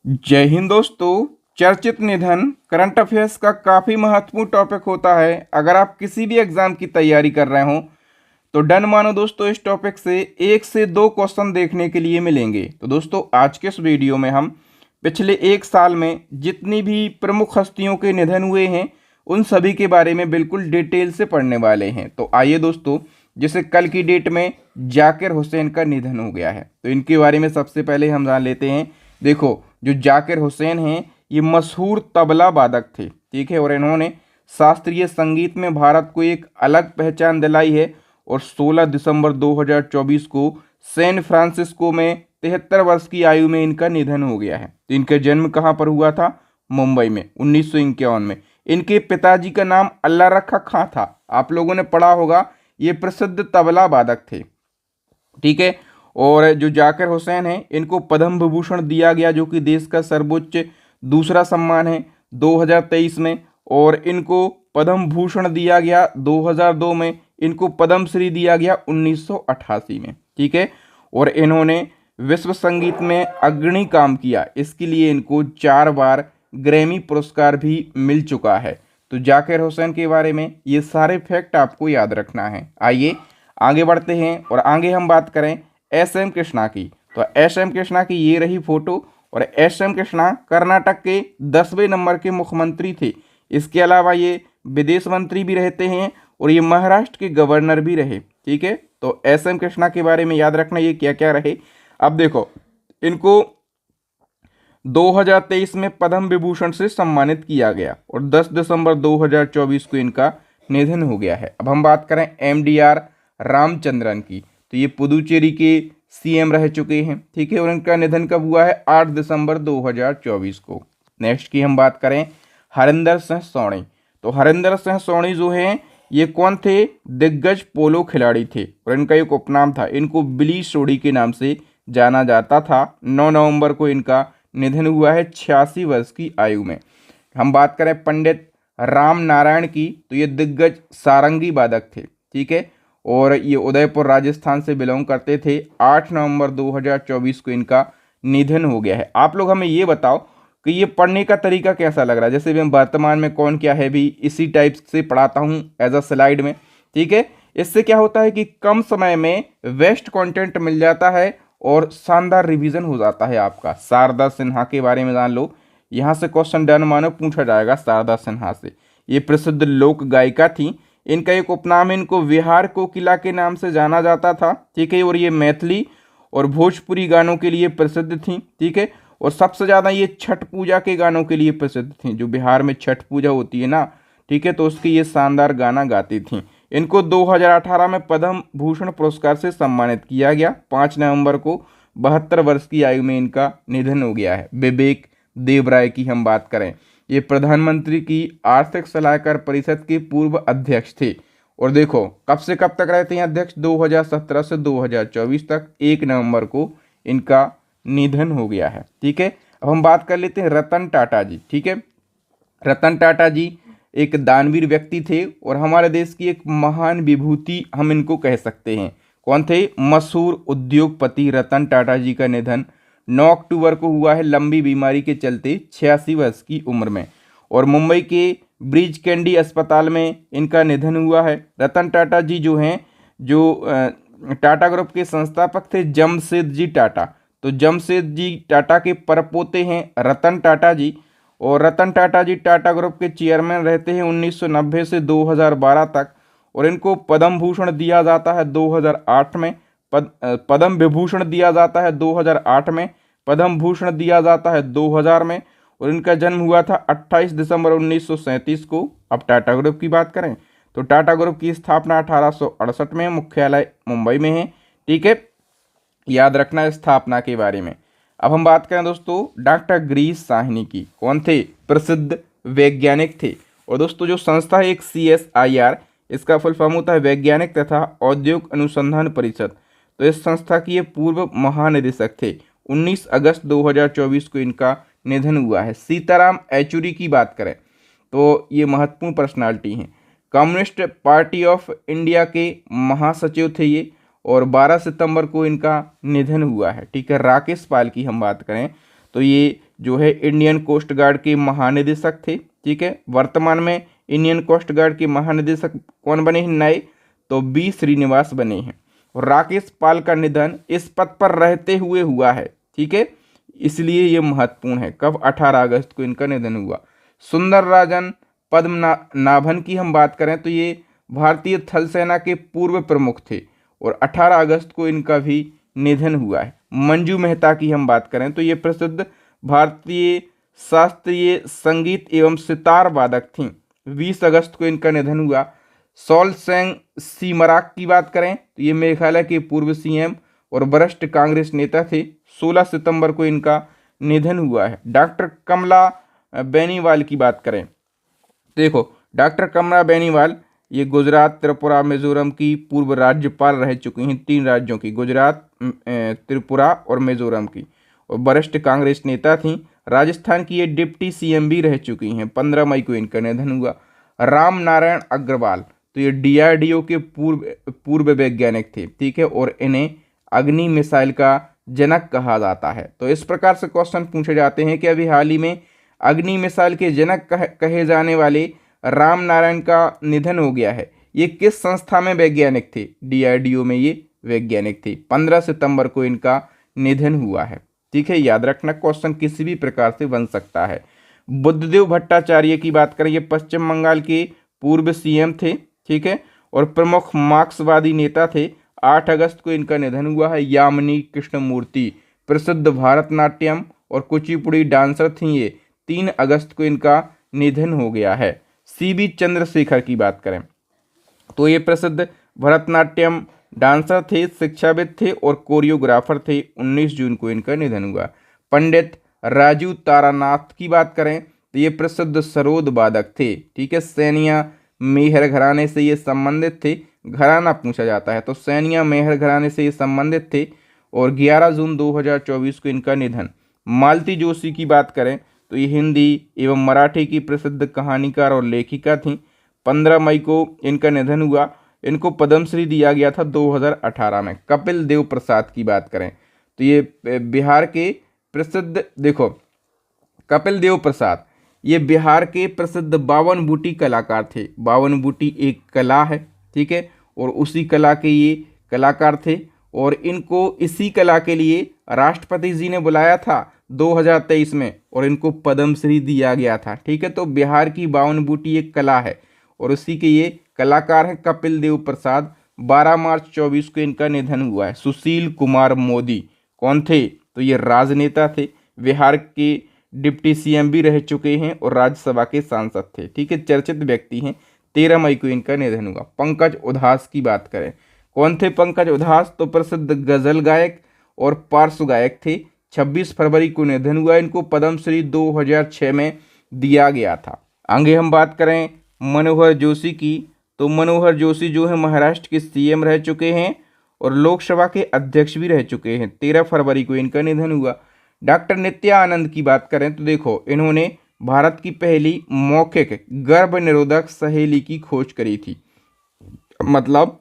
जय हिंद दोस्तों। चर्चित निधन करंट अफेयर्स का काफ़ी महत्वपूर्ण टॉपिक होता है। अगर आप किसी भी एग्जाम की तैयारी कर रहे हो तो डन मानो दोस्तों, इस टॉपिक से 1 से 2 क्वेश्चन देखने के लिए मिलेंगे। तो दोस्तों आज के इस वीडियो में हम पिछले 1 साल में जितनी भी प्रमुख हस्तियों के निधन हुए हैं उन सभी के बारे में बिल्कुल डिटेल से पढ़ने वाले हैं। तो आइए दोस्तों, जैसे कल की डेट में जाकिर हुसैन का निधन हो गया है तो इनके बारे में सबसे पहले हम जान लेते हैं। देखो, जो जाकिर हुसैन हैं ये मशहूर तबला वादक थे, ठीक है, और इन्होंने शास्त्रीय संगीत में भारत को एक अलग पहचान दिलाई है। और 16 दिसंबर 2024 को सैन फ्रांसिस्को में 73 वर्ष की आयु में इनका निधन हो गया है। तो इनका जन्म कहाँ पर हुआ था? मुंबई में 1951 में। इनके पिताजी का नाम अल्लाह रखा खां था। आप लोगों ने पढ़ा होगा, ये प्रसिद्ध तबला वादक थे, ठीक है। और जो जाकिर हुसैन है इनको पद्म विभूषण दिया गया, जो कि देश का सर्वोच्च दूसरा सम्मान है, 2023 में। और इनको पद्म भूषण दिया गया 2002 में। इनको पद्मश्री दिया गया 1988 में, ठीक है। और इन्होंने विश्व संगीत में अग्रणी काम किया, इसके लिए इनको 4 बार ग्रैमी पुरस्कार भी मिल चुका है। तो जाकिर हुसैन के बारे में ये सारे फैक्ट आपको याद रखना है। आइए आगे बढ़ते हैं और आगे हम बात करें एस एम कृष्णा की। तो एस एम कृष्णा की ये रही फोटो। और एस एम कृष्णा कर्नाटक के 10वें नंबर के मुख्यमंत्री थे। इसके अलावा ये विदेश मंत्री भी रहते हैं और ये महाराष्ट्र के गवर्नर भी रहे, ठीक है। तो एस एम कृष्णा के बारे में याद रखना ये क्या क्या रहे। अब देखो, इनको 2023 में पद्म विभूषण से सम्मानित किया गया और 10 दिसंबर 2024 को इनका निधन हो गया है। अब हम बात करें एमडीआर रामचंद्रन की। तो ये पुदुचेरी के सीएम रह चुके हैं, ठीक है, और इनका निधन कब हुआ है? 8 दिसंबर 2024 को। नेक्स्ट की हम बात करें हरिंदर सिंह सोनी। तो हरिंदर सिंह सोनी जो हैं ये कौन थे? दिग्गज पोलो खिलाड़ी थे और इनका एक उपनाम था, इनको बिली सोडी के नाम से जाना जाता था। 9 नवंबर को इनका निधन हुआ है 86 वर्ष की आयु में। हम बात करें पंडित राम नारायण की। तो ये दिग्गज सारंगी वादक थे, ठीक है, और ये उदयपुर राजस्थान से बिलोंग करते थे। 8 नवंबर 2024 को इनका निधन हो गया है। आप लोग हमें ये बताओ कि ये पढ़ने का तरीका कैसा लग रहा है। जैसे मैं वर्तमान में कौन क्या है भी इसी टाइप से पढ़ाता हूँ एज अ स्लाइड में, ठीक है। इससे क्या होता है कि कम समय में बेस्ट कंटेंट मिल जाता है और शानदार रिवीजन हो जाता है आपका। शारदा सिन्हा के बारे में जान लो, यहाँ से क्वेश्चन डन मानो पूछा जाएगा शारदा सिन्हा से। ये प्रसिद्ध लोक गायिका थी। इनका एक उपनाम है, इनको विहार कोकिला के नाम से जाना जाता था, ठीक है। और ये मैथिली और भोजपुरी गानों के लिए प्रसिद्ध थी, ठीक है। और सबसे ज़्यादा ये छठ पूजा के गानों के लिए प्रसिद्ध थी। जो बिहार में छठ पूजा होती है ना, ठीक है, तो उसकी ये शानदार गाना गाती थी। इनको 2018 में पद्म भूषण पुरस्कार से सम्मानित किया गया। 5 नवंबर को 72 वर्ष की आयु में इनका निधन हो गया है। विवेक देवराय की हम बात करें, ये प्रधानमंत्री की आर्थिक सलाहकार परिषद के पूर्व अध्यक्ष थे। और देखो कब से कब तक रहते हैं अध्यक्ष? 2017 से 2024 तक। 1 नवंबर को इनका निधन हो गया है, ठीक है। अब हम बात कर लेते हैं रतन टाटा जी, ठीक है। रतन टाटा जी एक दानवीर व्यक्ति थे और हमारे देश की एक महान विभूति हम इनको कह सकते हैं। कौन थे? मशहूर उद्योगपति रतन टाटा जी का निधन 9 अक्टूबर को हुआ है, लंबी बीमारी के चलते 86 वर्ष की उम्र में। और मुंबई के ब्रिज कैंडी अस्पताल में इनका निधन हुआ है। रतन टाटा जी जो हैं, जो टाटा ग्रुप के संस्थापक थे जमशेद जी टाटा। तो जमशेद जी टाटा के परपोते हैं रतन टाटा जी। और रतन टाटा जी टाटा ग्रुप के चेयरमैन रहते हैं 1990 से 2012 तक। और इनको पद्म भूषण दिया जाता है 2008 में, पद्म विभूषण दिया जाता है 2008 में, पद्म भूषण दिया जाता है 2000 में। और इनका जन्म हुआ था 28 दिसंबर 1937 को। अब टाटा ग्रुप की बात करें तो टाटा ग्रुप की स्थापना 1868 में, मुख्यालय मुंबई में है, ठीक है। याद रखना स्थापना के बारे में। अब हम बात करें दोस्तों डॉक्टर गिरीश साहनी की। कौन थे? प्रसिद्ध वैज्ञानिक थे। और दोस्तों जो संस्था है एक CSIR, इसका फुल फॉर्म होता है वैज्ञानिक तथा औद्योगिक अनुसंधान परिषद। तो इस संस्था की ये पूर्व महानिदेशक थे। 19 अगस्त 2024 को इनका निधन हुआ है। सीताराम येचुरी की बात करें तो ये महत्वपूर्ण पर्सनालिटी हैं। कम्युनिस्ट पार्टी ऑफ इंडिया के महासचिव थे ये। और 12 सितंबर को इनका निधन हुआ है, ठीक है। राकेश पाल की हम बात करें तो ये जो है इंडियन कोस्ट गार्ड के महानिदेशक थे। ठीक है, वर्तमान में इंडियन कोस्ट गार्ड के महानिदेशक कौन बने हैं नए? तो बी श्रीनिवास बने हैं। और राकेश पाल का निधन इस पद पर रहते हुए हुआ है। ठीक है, इसलिए ये महत्वपूर्ण है। कब? 18 अगस्त को इनका निधन हुआ। सुंदरराजन पद्मनाभन की हम बात करें तो ये भारतीय थल सेना के पूर्व प्रमुख थे और 18 अगस्त को इनका भी निधन हुआ है। मंजू मेहता की हम बात करें तो ये प्रसिद्ध भारतीय शास्त्रीय संगीत एवं सितार वादक थीं। 20 अगस्त को इनका निधन हुआ। सॉलसेंग सीमराक की बात करें तो ये मेघालय के पूर्व सीएम और वरिष्ठ कांग्रेस नेता थे। 16 सितंबर को इनका निधन हुआ है। डॉक्टर कमला बेनीवाल की बात करें, देखो डॉक्टर कमला बेनीवाल ये गुजरात, त्रिपुरा, मिजोरम की पूर्व राज्यपाल रह चुकी हैं। 3 राज्यों की, गुजरात, त्रिपुरा और मिजोरम की, और वरिष्ठ कांग्रेस नेता थीं। राजस्थान की ये डिप्टी सीएम भी रह चुकी हैं। 15 मई को इनका निधन हुआ। राम नारायण अग्रवाल तो ये डीआरडीओ के पूर्व वैज्ञानिक थे। ठीक है, और इन्हें अग्नि मिसाइल का जनक कहा जाता है। तो इस प्रकार से क्वेश्चन पूछे जाते हैं कि अभी हाल ही में अग्नि मिसाइल के जनक कहे जाने वाले राम नारायण का निधन हो गया है। ये किस संस्था में वैज्ञानिक थे? डीआरडीओ में ये वैज्ञानिक थे। 15 सितंबर को इनका निधन हुआ है। ठीक है, याद रखना, क्वेश्चन किसी भी प्रकार से बन सकता है। बुद्धदेव भट्टाचार्य की बात करें, ये पश्चिम बंगाल के पूर्व सीएम थे। ठीक है, और प्रमुख मार्क्सवादी नेता थे। 8 अगस्त को इनका निधन हुआ है। यामिनी कृष्णमूर्ति प्रसिद्ध भारतनाट्यम और कुचिपुड़ी डांसर थी। ये 3 अगस्त को इनका निधन हो गया है। सीबी चंद्रशेखर की बात करें तो ये प्रसिद्ध भरतनाट्यम डांसर थे, शिक्षाविद थे और कोरियोग्राफर थे। 19 जून को इनका निधन हुआ। पंडित राजू तारानाथ की बात करें तो ये प्रसिद्ध सरोद वादक थे। ठीक है, सैनिया मेहर घराने से ये संबंधित थे। घराना पूछा जाता है तो सैनिया मेहर घराने से ये संबंधित थे। और 11 जून 2024 को इनका निधन। मालती जोशी की बात करें तो ये हिंदी एवं मराठी की प्रसिद्ध कहानीकार और लेखिका थीं। 15 मई को इनका निधन हुआ। इनको पद्मश्री दिया गया था 2018 में। कपिल देव प्रसाद की बात करें तो ये बिहार के प्रसिद्ध, देखो कपिल देव प्रसाद ये बिहार के प्रसिद्ध बावन बूटी कलाकार थे। बावन बूटी एक कला है। ठीक है, और उसी कला के ये कलाकार थे और इनको इसी कला के लिए राष्ट्रपति जी ने बुलाया था 2023 में और इनको पद्मश्री दिया गया था। ठीक है, तो बिहार की बावन बूटी एक कला है और उसी के ये कलाकार हैं कपिल देव प्रसाद। 12 मार्च 24 को इनका निधन हुआ है। सुशील कुमार मोदी कौन थे? तो ये राजनेता थे, बिहार के डिप्टी सीएम भी रह चुके हैं और राज्यसभा के सांसद थे। ठीक है, चर्चित व्यक्ति हैं। 13 मई को इनका निधन हुआ। पंकज उधास की बात करें, कौन थे पंकज उधास? तो प्रसिद्ध गजल गायक और पार्श्व गायक थे। 26 फरवरी को निधन हुआ। इनको पद्मश्री 2006 में दिया गया था। आगे हम बात करें मनोहर जोशी की, तो मनोहर जोशी जो है महाराष्ट्र के सीएम रह चुके हैं और लोकसभा के अध्यक्ष भी रह चुके हैं। 13 फरवरी को इनका निधन हुआ। डॉक्टर नित्या आनंद की बात करें तो देखो इन्होंने भारत की पहली मौखिक गर्भ निरोधक सहेली की खोज करी थी। मतलब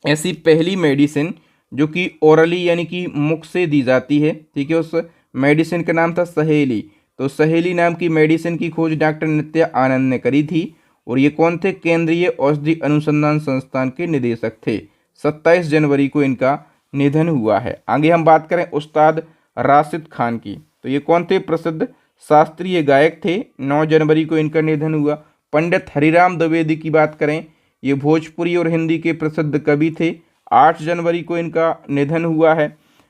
ऐसी पहली मेडिसिन जो कि ओरली यानी कि मुख से दी जाती है। ठीक है, उस मेडिसिन का नाम था सहेली। तो सहेली नाम की मेडिसिन की खोज डॉक्टर नित्या आनंद ने करी थी और ये कौन थे? केंद्रीय औषधि अनुसंधान संस्थान के निदेशक थे। 27 जनवरी को इनका निधन हुआ है। आगे हम बात करें उस्ताद राशिद खान की, तो ये कौन थे? प्रसिद्ध शास्त्रीय गायक थे। 9 जनवरी को इनका निधन हुआ। पंडित हरिराम द्विवेदी की बात करें, ये भोजपुरी और हिंदी के प्रसिद्ध कवि थे। 8 जनवरी को इनका निधन हुआ है।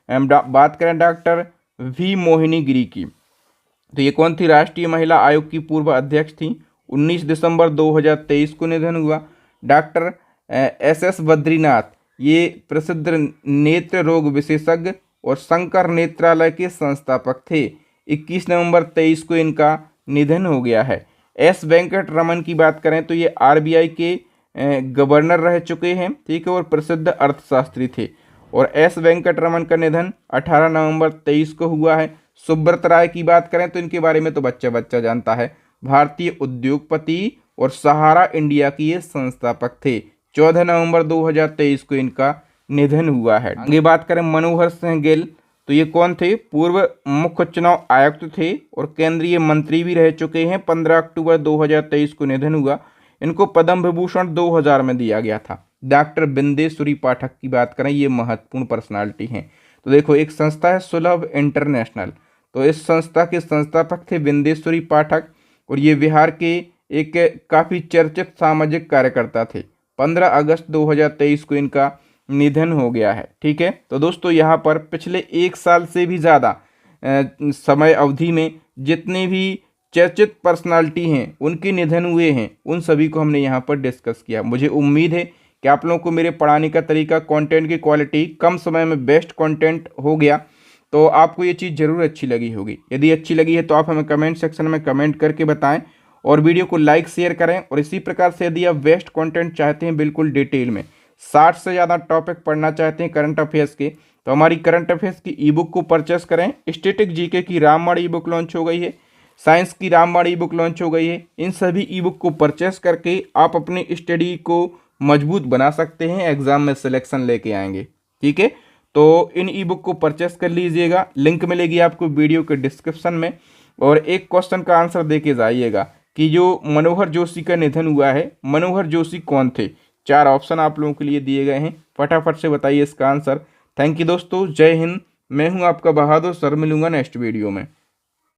बात करें डॉक्टर वी मोहिनी गिरी की, तो ये कौन थी? राष्ट्रीय महिला आयोग की पूर्व अध्यक्ष थी। 19 दिसंबर 2023 को निधन हुआ। डॉक्टर एस बद्रीनाथ ये प्रसिद्ध नेत्र रोग विशेषज्ञ और शंकर नेत्रालय के संस्थापक थे। 21 नवंबर 23 को इनका निधन हो गया है। एस वेंकट रमन की बात करें तो ये आरबीआई के गवर्नर रह चुके हैं। ठीक है, और प्रसिद्ध अर्थशास्त्री थे। और एस वेंकट रमन का निधन 18 नवंबर 23 को हुआ है। सुब्रत राय की बात करें तो इनके बारे में तो बच्चा बच्चा जानता है। भारतीय उद्योगपति और सहारा इंडिया की ये संस्थापक थे। 14 नवंबर 2023 को इनका निधन हुआ है। आगे बात करें मनोहर सिंह गिल, तो ये कौन थे? पूर्व मुख्य चुनाव आयुक्त थे और केंद्रीय मंत्री भी रह चुके हैं। 15 अक्टूबर 2023 को निधन हुआ। इनको पद्म विभूषण 2000 में दिया गया था। डॉक्टर बिंदेश्वरी पाठक की बात करें, ये महत्वपूर्ण पर्सनालिटी हैं। तो देखो, एक संस्था है सुलभ इंटरनेशनल, तो इस संस्था के संस्थापक थे बिंदेश्वरी पाठक और ये बिहार के एक काफ़ी चर्चित सामाजिक कार्यकर्ता थे। 15 अगस्त 2023 को इनका निधन हो गया है। ठीक है, तो दोस्तों यहाँ पर पिछले 1 साल से भी ज़्यादा समय अवधि में जितने भी चर्चित पर्सनालिटी हैं उनके निधन हुए हैं, उन सभी को हमने यहाँ पर डिस्कस किया। मुझे उम्मीद है कि आप लोगों को मेरे पढ़ाने का तरीका, कंटेंट की क्वालिटी, कम समय में बेस्ट कंटेंट हो गया, तो आपको ये चीज़ ज़रूर अच्छी लगी होगी। यदि अच्छी लगी है तो आप हमें कमेंट सेक्शन में कमेंट करके बताएं और वीडियो को लाइक शेयर करें। और इसी प्रकार से यदि आप बेस्ट कंटेंट चाहते हैं बिल्कुल डिटेल में 60 से ज़्यादा टॉपिक पढ़ना चाहते हैं करंट अफेयर्स के, तो हमारी करंट अफेयर्स की ई बुक को परचेस करें। स्टैटिक जीके की रामबाण ई बुक लॉन्च हो गई है, साइंस की रामबाण ई बुक लॉन्च हो गई है। इन सभी ई बुक को परचेस करके आप अपनी स्टडी को मजबूत बना सकते हैं, एग्जाम में सिलेक्शन लेके आएंगे। ठीक है, तो इन ई बुक को परचेस कर लीजिएगा, लिंक मिलेगी आपको वीडियो के डिस्क्रिप्शन में। और एक क्वेश्चन का आंसर दे के जाइएगा कि जो मनोहर जोशी का निधन हुआ है, मनोहर जोशी कौन थे? 4 ऑप्शन आप लोगों के लिए दिए गए हैं, फटाफट से बताइए इसका आंसर। थैंक यू दोस्तों, जय हिंद। मैं हूं आपका बहादुर सर, मिलूंगा नेक्स्ट वीडियो में।